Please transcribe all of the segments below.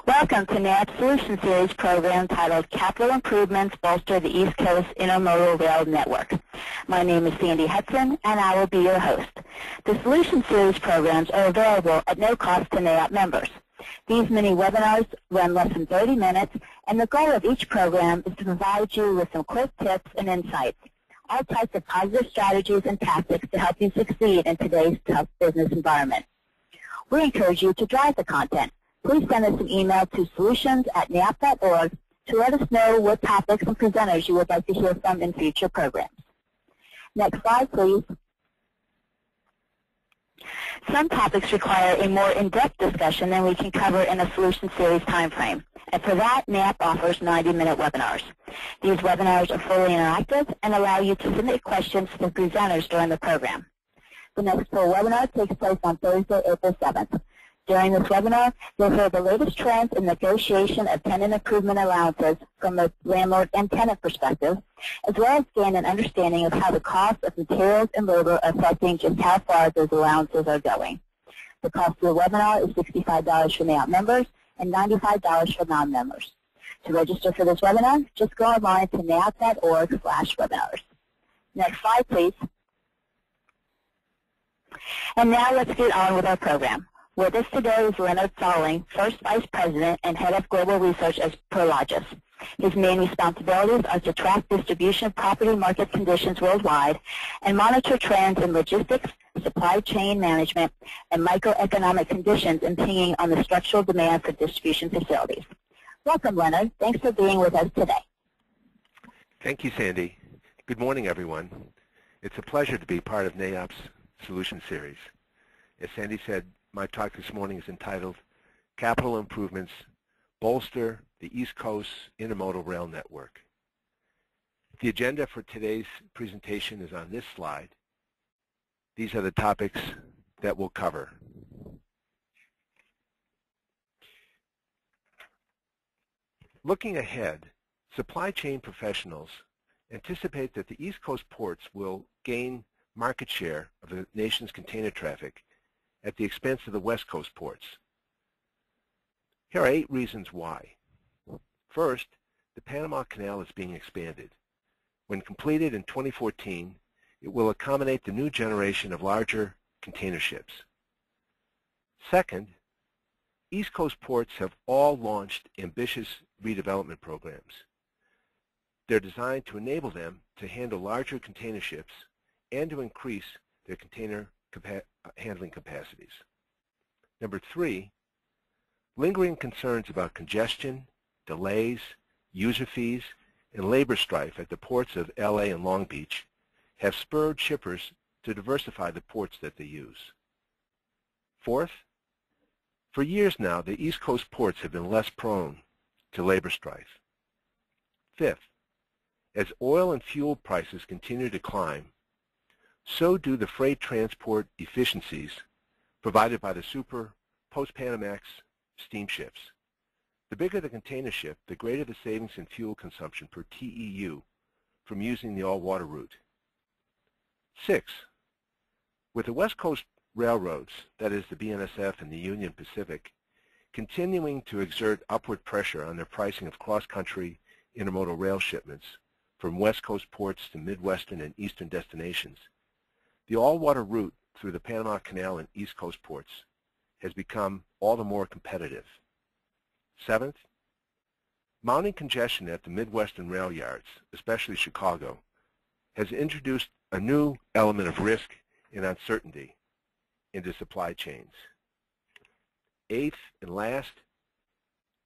Welcome to NAIOP Solution Series program titled Capital Improvements Bolster the East Coast Intermodal Rail Network. My name is Sandy Hudson, and I will be your host. The Solution Series programs are available at no cost to NAIOP members. These mini webinars run less than 30 minutes, and the goal of each program is to provide you with some quick tips and insights, all types of positive strategies and tactics to help you succeed in today's tough business environment. We encourage you to drive the content. Please send us an email to solutions@naiop.org to let us know what topics and presenters you would like to hear from in future programs. Next slide, please. Some topics require a more in-depth discussion than we can cover in a Solution Series timeframe, and for that, NAIOP offers 90-minute webinars. These webinars are fully interactive and allow you to submit questions to the presenters during the program. The next full webinar takes place on Thursday, April 7th. During this webinar, you'll hear the latest trends in negotiation of tenant improvement allowances from a landlord and tenant perspective, as well as gain an understanding of how the cost of materials and labor are affecting just how far those allowances are going. The cost of the webinar is $65 for NAIOP members and $95 for non-members. To register for this webinar, just go online to naiop.org/webinars. Next slide, please. And now let's get on with our program. With us today is Leonard Sahling, First Vice President and Head of Global Research at ProLogis. His main responsibilities are to track distribution of property market conditions worldwide and monitor trends in logistics, supply chain management, and microeconomic conditions impinging on the structural demand for distribution facilities. Welcome, Leonard. Thanks for being with us today. Thank you, Sandy. Good morning, everyone. It's a pleasure to be part of NAIOP's Solution Series. As Sandy said, my talk this morning is entitled Capital Improvements Bolster the East Coast Intermodal Rail Network. The agenda for today's presentation is on this slide. These are the topics that we'll cover. Looking ahead, supply chain professionals anticipate that the East Coast ports will gain market share of the nation's container traffic at the expense of the West Coast ports. Here are 8 reasons why. First, the Panama Canal is being expanded. When completed in 2014, it will accommodate the new generation of larger container ships. Second, East Coast ports have all launched ambitious redevelopment programs. They're designed to enable them to handle larger container ships and to increase their container handling capacities. Number 3, lingering concerns about congestion, delays, user fees, and labor strife at the ports of LA and Long Beach have spurred shippers to diversify the ports that they use. Fourth, for years now, the East Coast ports have been less prone to labor strife. Fifth, as oil and fuel prices continue to climb, so do the freight transport efficiencies provided by the super post-Panamax steamships. The bigger the container ship, the greater the savings in fuel consumption per TEU from using the all-water route. 6, with the West Coast railroads, that is the BNSF and the Union Pacific, continuing to exert upward pressure on their pricing of cross-country intermodal rail shipments from West Coast ports to Midwestern and Eastern destinations, the all-water route through the Panama Canal and East Coast ports has become all the more competitive. 7th, mounting congestion at the Midwestern rail yards, especially Chicago, has introduced a new element of risk and uncertainty into supply chains. 8th and last,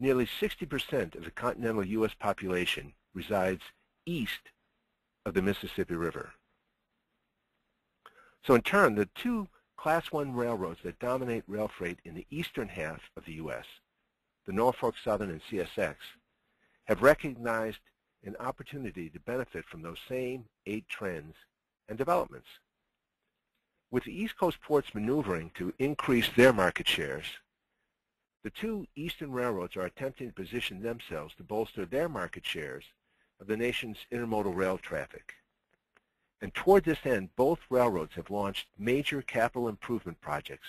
nearly 60% of the continental U.S. population resides east of the Mississippi River. So in turn, the 2 Class I railroads that dominate rail freight in the eastern half of the U.S., the Norfolk-Southern and CSX, have recognized an opportunity to benefit from those same 8 trends and developments. With the East Coast ports maneuvering to increase their market shares, the 2 eastern railroads are attempting to position themselves to bolster their market shares of the nation's intermodal rail traffic. And toward this end, both railroads have launched major capital improvement projects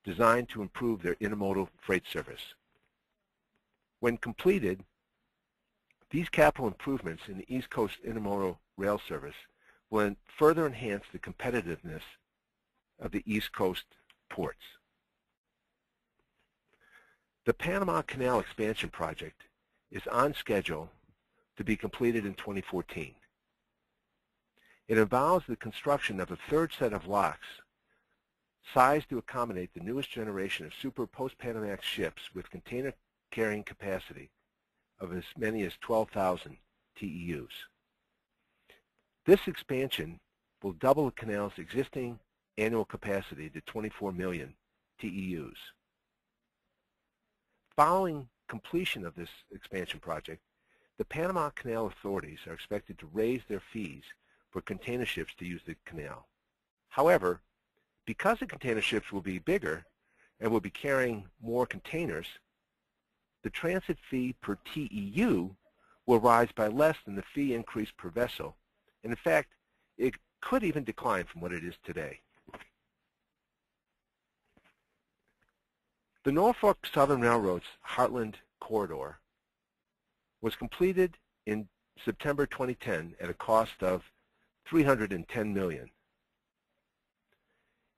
designed to improve their intermodal freight service. When completed, these capital improvements in the East Coast Intermodal Rail Service will further enhance the competitiveness of the East Coast ports. The Panama Canal expansion project is on schedule to be completed in 2014. It involves the construction of a third set of locks sized to accommodate the newest generation of super post-Panamax ships with container carrying capacity of as many as 12,000 TEUs. This expansion will double the canal's existing annual capacity to 24 million TEUs. Following completion of this expansion project, the Panama Canal authorities are expected to raise their fees for container ships to use the canal. However, because the container ships will be bigger and will be carrying more containers, the transit fee per TEU will rise by less than the fee increase per vessel, and in fact, it could even decline from what it is today. The Norfolk-Southern Railroad's Heartland corridor was completed in September 2010 at a cost of $310 million.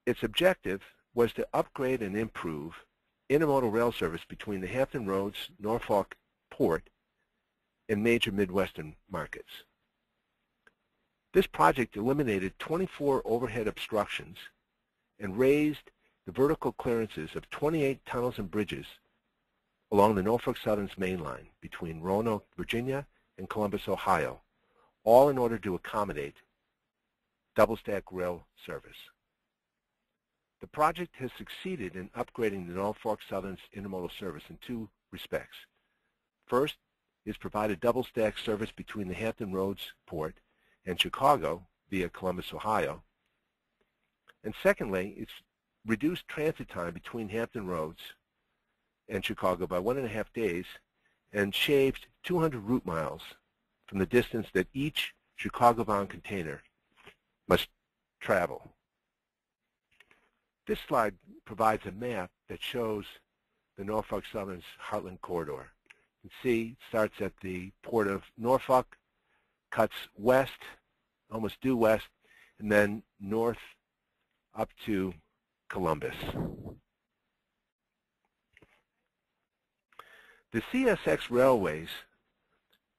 Its objective was to upgrade and improve intermodal rail service between the Hampton Roads, Norfolk Port, and major Midwestern markets. This project eliminated 24 overhead obstructions and raised the vertical clearances of 28 tunnels and bridges along the Norfolk-Southern's main line between Roanoke, Virginia, and Columbus, Ohio, all in order to accommodate double-stack rail service. The project has succeeded in upgrading the Norfolk-Southern's intermodal service in two respects. First, it's provided double-stack service between the Hampton Roads port and Chicago via Columbus, Ohio. And secondly, it's reduced transit time between Hampton Roads and Chicago by 1.5 days and shaved 200 route miles from the distance that each Chicago-bound container must travel. This slide provides a map that shows the Norfolk-Southern's Heartland corridor. You can see it starts at the port of Norfolk, cuts west, almost due west, and then north up to Columbus. The CSX Railways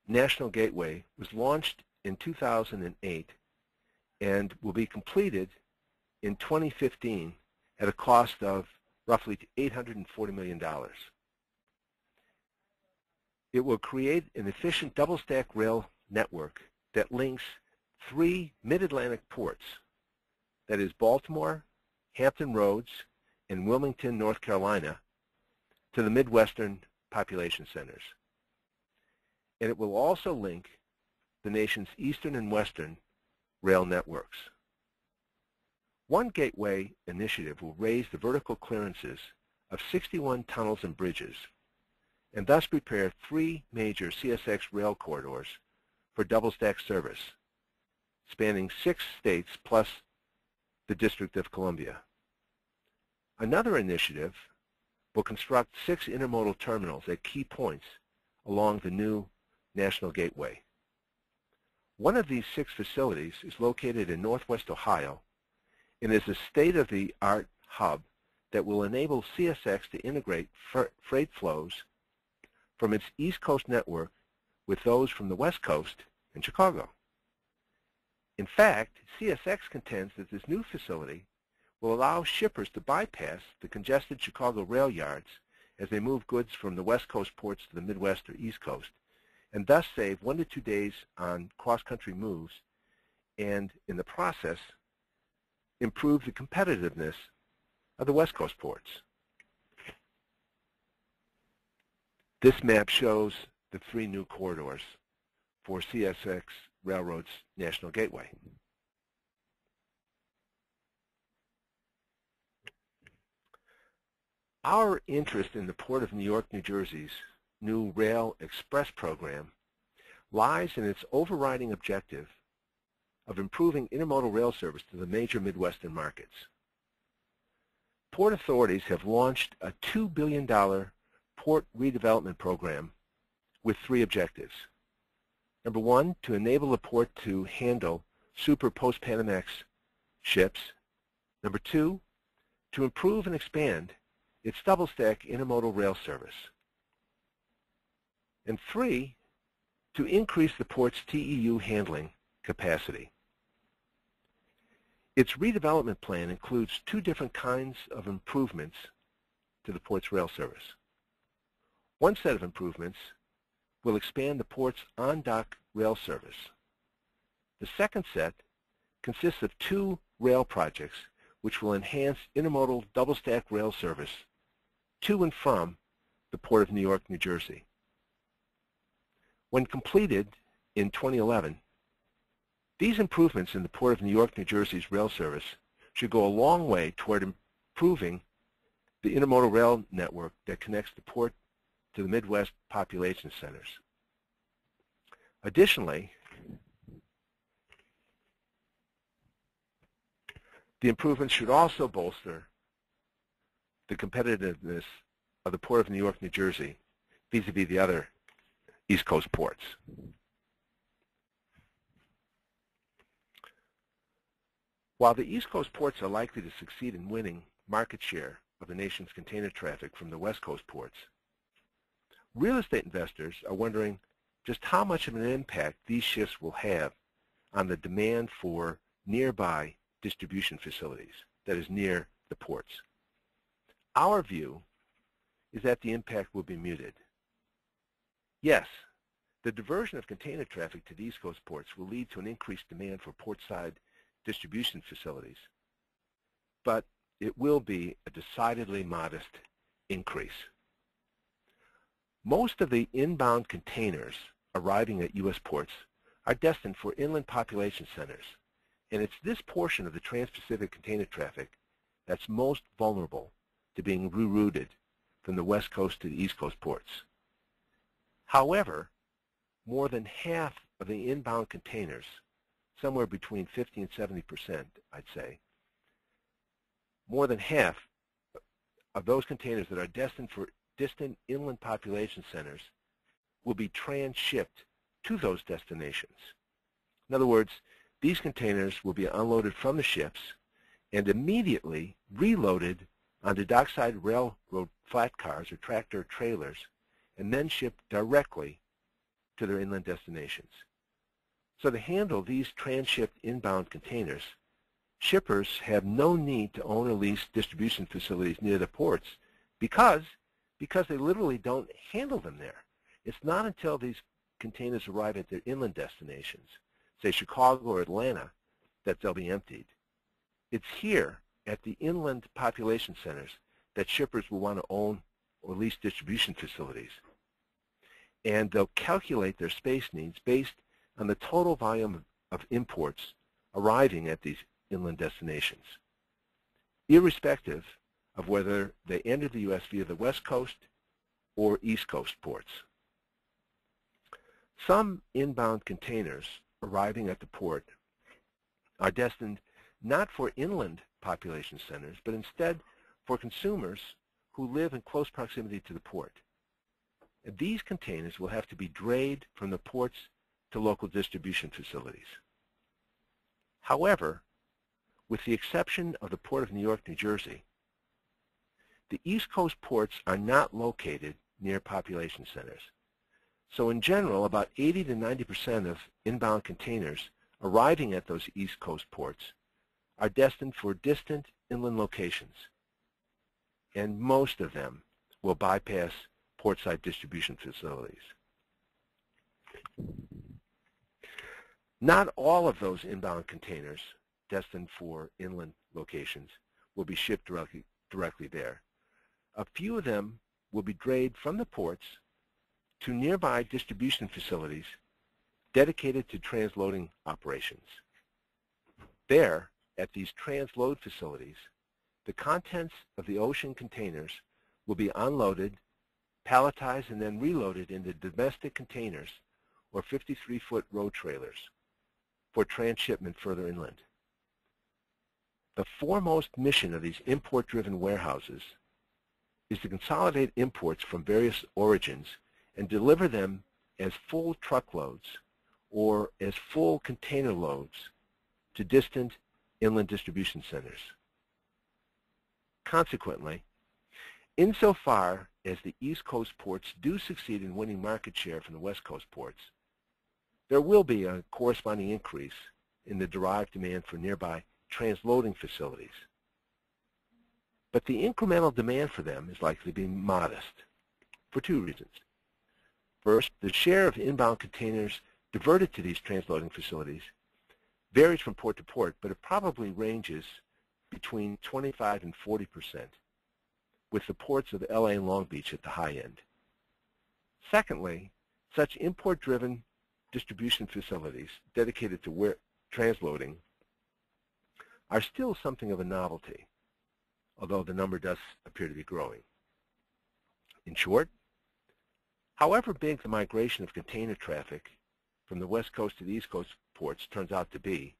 National Gateway was launched in 2008 and will be completed in 2015 at a cost of roughly $840 million. It will create an efficient double-stack rail network that links 3 mid-Atlantic ports, that is Baltimore, Hampton Roads, and Wilmington, North Carolina, to the Midwestern population centers. And it will also link the nation's eastern and western rail networks. One Gateway initiative will raise the vertical clearances of 61 tunnels and bridges and thus prepare 3 major CSX rail corridors for double-stack service, spanning 6 states plus the District of Columbia. Another initiative will construct 6 intermodal terminals at key points along the new National Gateway. One of these 6 facilities is located in Northwest Ohio and is a state-of-the-art hub that will enable CSX to integrate freight flows from its East Coast network with those from the West Coast and Chicago. In fact, CSX contends that this new facility will allow shippers to bypass the congested Chicago rail yards as they move goods from the West Coast ports to the Midwest or East Coast, and thus save 1 to 2 days on cross-country moves, and in the process, improve the competitiveness of the West Coast ports. This map shows the 3 new corridors for CSX Railroad's National Gateway. Our interest in the Port of New York, New Jersey's new Rail Express program lies in its overriding objective of improving intermodal rail service to the major Midwestern markets. Port authorities have launched a $2 billion port redevelopment program with 3 objectives. Number 1, to enable the port to handle super post-Panamax ships. Number 2, to improve and expand its double-stack intermodal rail service. And 3, to increase the port's TEU handling capacity. Its redevelopment plan includes 2 different kinds of improvements to the port's rail service. One set of improvements will expand the port's on-dock rail service. The second set consists of 2 rail projects which will enhance intermodal double-stack rail service to and from the Port of New York, New Jersey. When completed in 2011, these improvements in the Port of New York, New Jersey's rail service should go a long way toward improving the intermodal rail network that connects the port to the Midwest population centers. Additionally, the improvements should also bolster the competitiveness of the Port of New York, New Jersey vis-a-vis the other East Coast ports. While the East Coast ports are likely to succeed in winning market share of the nation's container traffic from the West Coast ports, real estate investors are wondering just how much of an impact these shifts will have on the demand for nearby distribution facilities, that is, near the ports. Our view is that the impact will be muted. Yes, the diversion of container traffic to the East Coast ports will lead to an increased demand for portside distribution facilities, but it will be a decidedly modest increase. Most of the inbound containers arriving at U.S. ports are destined for inland population centers, and it's this portion of the Trans-Pacific container traffic that's most vulnerable to being rerouted from the West Coast to the East Coast ports. However, more than half of the inbound containers, somewhere between 50 and 70%, I'd say, more than half of those containers that are destined for distant inland population centers will be transshipped to those destinations. In other words, these containers will be unloaded from the ships and immediately reloaded onto dockside railroad flat cars or tractor trailers and then shipped directly to their inland destinations. So to handle these transshipped inbound containers, shippers have no need to own or lease distribution facilities near the ports because they literally don't handle them there. It's not until these containers arrive at their inland destinations, say Chicago or Atlanta, that they'll be emptied. It's here at the inland population centers that shippers will want to own or lease distribution facilities. And they'll calculate their space needs based on the total volume of imports arriving at these inland destinations, irrespective of whether they enter the U.S. via the West Coast or East Coast ports. Some inbound containers arriving at the port are destined not for inland population centers, but instead for consumers who live in close proximity to the port. And these containers will have to be drayed from the ports to local distribution facilities. However, with the exception of the Port of New York, New Jersey, the East Coast ports are not located near population centers. So in general, about 80 to 90% of inbound containers arriving at those East Coast ports are destined for distant inland locations, and most of them will bypass portside distribution facilities. Not all of those inbound containers destined for inland locations will be shipped directly there. A few of them will be drayed from the ports to nearby distribution facilities dedicated to transloading operations. There, at these transload facilities, the contents of the ocean containers will be unloaded, palletized, and then reloaded into domestic containers or 53-foot road trailers for transshipment further inland. The foremost mission of these import-driven warehouses is to consolidate imports from various origins and deliver them as full truckloads or as full container loads to distant inland distribution centers. Consequently, insofar as the East Coast ports do succeed in winning market share from the West Coast ports, there will be a corresponding increase in the derived demand for nearby transloading facilities. But the incremental demand for them is likely to be modest for two reasons. First, the share of inbound containers diverted to these transloading facilities varies from port to port, but it probably ranges between 25 and 40%, with the ports of LA and Long Beach at the high end. Secondly, such import-driven distribution facilities dedicated to transloading are still something of a novelty, although the number does appear to be growing. In short, however big the migration of container traffic from the West Coast to the East Coast ports turns out to be,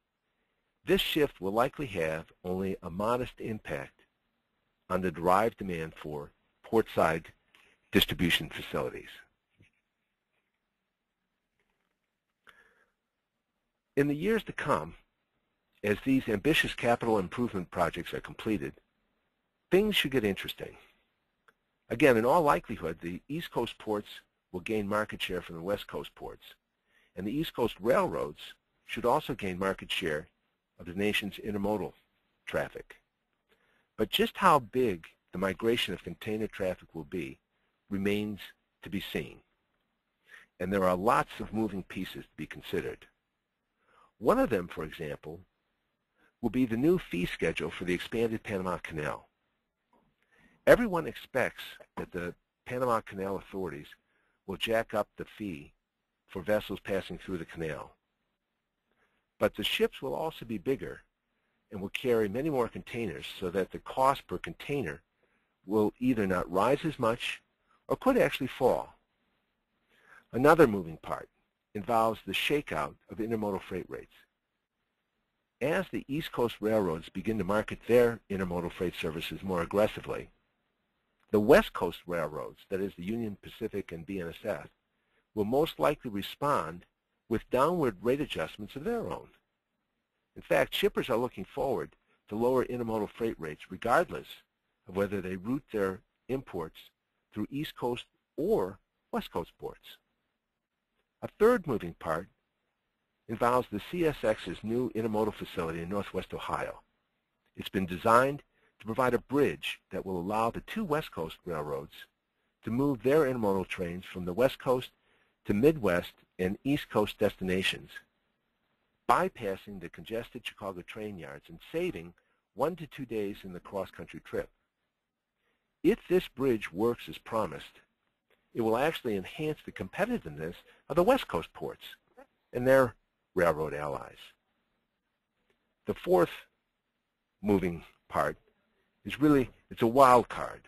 this shift will likely have only a modest impact on the derived demand for portside distribution facilities. In the years to come, as these ambitious capital improvement projects are completed, things should get interesting. Again, in all likelihood, the East Coast ports will gain market share from the West Coast ports, and the East Coast railroads should also gain market share of the nation's intermodal traffic. But just how big the migration of container traffic will be remains to be seen, and there are lots of moving pieces to be considered. One of them, for example, will be the new fee schedule for the expanded Panama Canal. Everyone expects that the Panama Canal authorities will jack up the fee for vessels passing through the canal. But the ships will also be bigger and will carry many more containers, so that the cost per container will either not rise as much or could actually fall. Another moving part involves the shakeout of intermodal freight rates. As the East Coast railroads begin to market their intermodal freight services more aggressively, the West Coast railroads, that is the Union Pacific and BNSF, will most likely respond with downward rate adjustments of their own. In fact, shippers are looking forward to lower intermodal freight rates regardless of whether they route their imports through East Coast or West Coast ports. A third moving part involves the CSX's new intermodal facility in Northwest Ohio. It's been designed to provide a bridge that will allow the two West Coast railroads to move their intermodal trains from the West Coast to Midwest and East Coast destinations, bypassing the congested Chicago train yards and saving 1 to 2 days in the cross-country trip. If this bridge works as promised, it will actually enhance the competitiveness of the West Coast ports and their railroad allies. The fourth moving part is really, it's a wild card.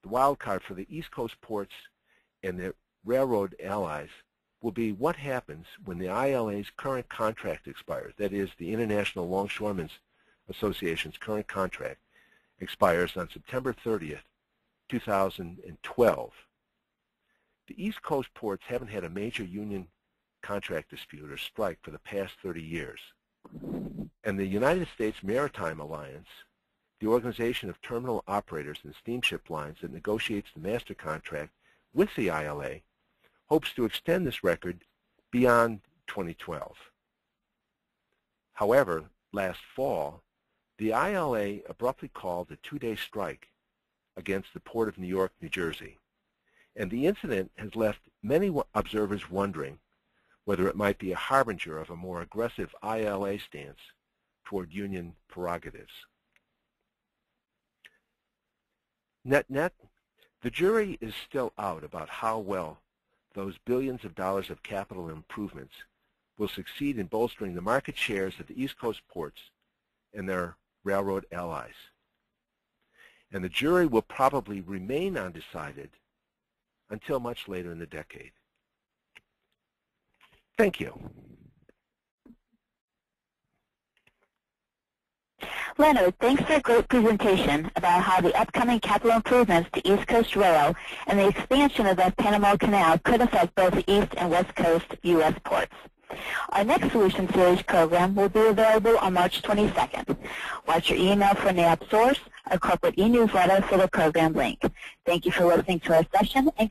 The wild card for the East Coast ports and their railroad allies will be what happens when the ILA's current contract expires, that is, the International Longshoremen's Association's current contract expires on September 30th, 2012. The East Coast ports haven't had a major union contract dispute or strike for the past 30 years. And the United States Maritime Alliance, the organization of terminal operators and steamship lines that negotiates the master contract with the ILA, hopes to extend this record beyond 2012. However, last fall, the ILA abruptly called a 2-day strike against the Port of New York, New Jersey. And the incident has left many observers wondering whether it might be a harbinger of a more aggressive ILA stance toward union prerogatives. Net-net, the jury is still out about how well those billions of dollars of capital improvements will succeed in bolstering the market shares of the East Coast ports and their railroad allies. And the jury will probably remain undecided until much later in the decade. Thank you. Leonard, thanks for a great presentation about how the upcoming capital improvements to East Coast Rail and the expansion of the Panama Canal could affect both the East and West Coast U.S. ports. Our next Solution Series program will be available on March 22nd. Watch your email for NAIOP source, our corporate e-newsletter for the program link. Thank you for listening to our session, and